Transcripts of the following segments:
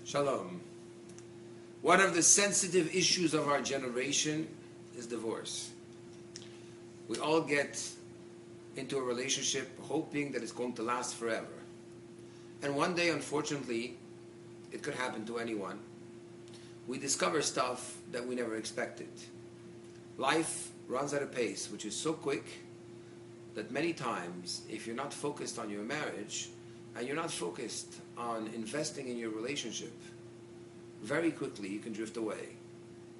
Shalom. One of the sensitive issues of our generation is divorce. We all get into a relationship hoping that it's going to last forever. And one day, unfortunately, it could happen to anyone. We discover stuff that we never expected. Life runs at a pace which is so quick that many times, if you're not focused on your marriage and you're not focused on investing in your relationship, very quickly you can drift away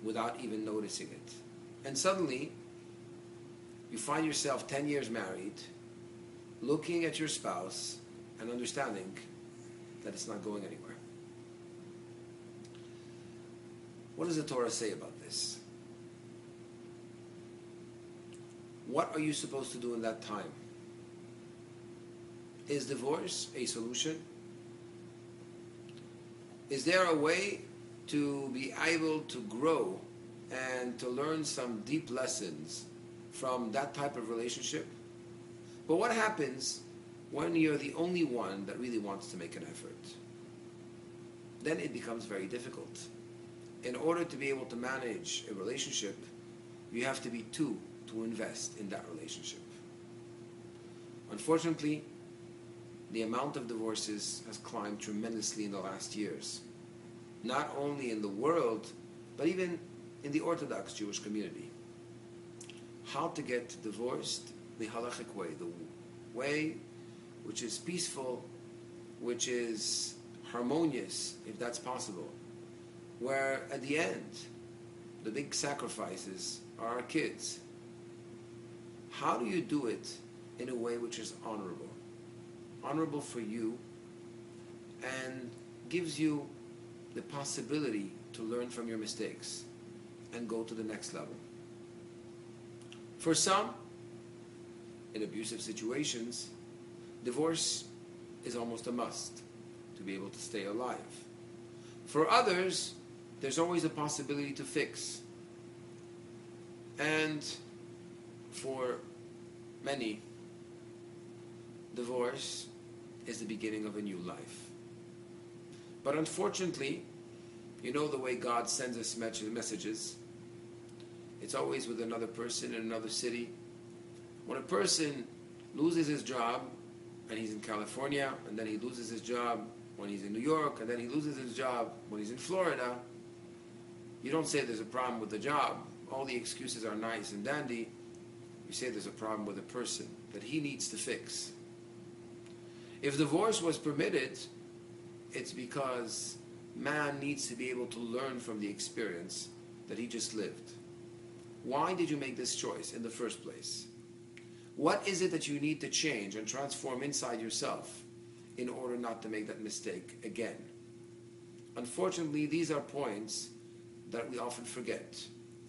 without even noticing it. And suddenly, you find yourself 10 years married, looking at your spouse and understanding that it's not going anywhere. What does the Torah say about this? What are you supposed to do in that time? Is divorce a solution? Is there a way to be able to grow and to learn some deep lessons from that type of relationship? But what happens when you're the only one that really wants to make an effort? Then it becomes very difficult. In order to be able to manage a relationship, you have to be two to invest in that relationship. Unfortunately, the amount of divorces has climbed tremendously in the last years. Not only in the world, but even in the Orthodox Jewish community. How to get divorced the halachic way, the way which is peaceful, which is harmonious, if that's possible, where at the end, the big sacrifices are our kids. How do you do it in a way which is honorable? Honorable for you and gives you the possibility to learn from your mistakes and go to the next level. For some, in abusive situations, divorce is almost a must to be able to stay alive. For others, there's always a possibility to fix. And for many, divorce is the beginning of a new life. But unfortunately, you know the way God sends us messages. It's always with another person in another city. When a person loses his job and he's in California, and then he loses his job when he's in New York, and then he loses his job when he's in Florida, you don't say there's a problem with the job. All the excuses are nice and dandy. You say there's a problem with a person that he needs to fix. If divorce was permitted, it's because man needs to be able to learn from the experience that he just lived. Why did you make this choice in the first place? What is it that you need to change and transform inside yourself in order not to make that mistake again? Unfortunately, these are points that we often forget.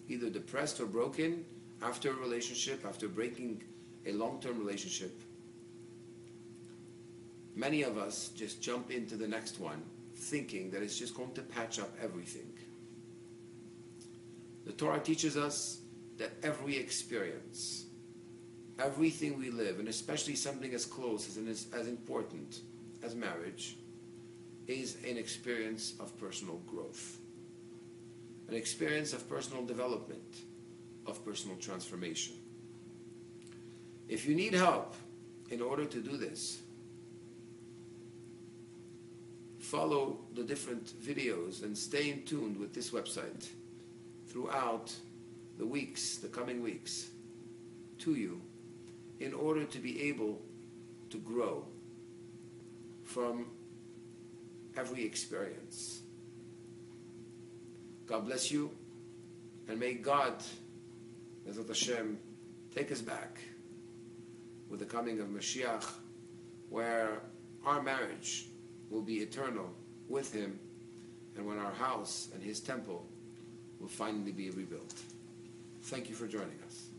Either depressed or broken after a relationship, after breaking a long-term relationship. Many of us just jump into the next one thinking that it's just going to patch up everything. The Torah teaches us that every experience, everything we live, and especially something as close and as important as marriage, is an experience of personal growth, an experience of personal development, of personal transformation. If you need help in order to do this, follow the different videos and stay in tune with this website throughout the weeks, the coming weeks, to you, in order to be able to grow from every experience. God bless you, and may God, Bezat Hashem, take us back with the coming of Mashiach, where our marriage will be eternal with Him, and when our house and His temple will finally be rebuilt. Thank you for joining us.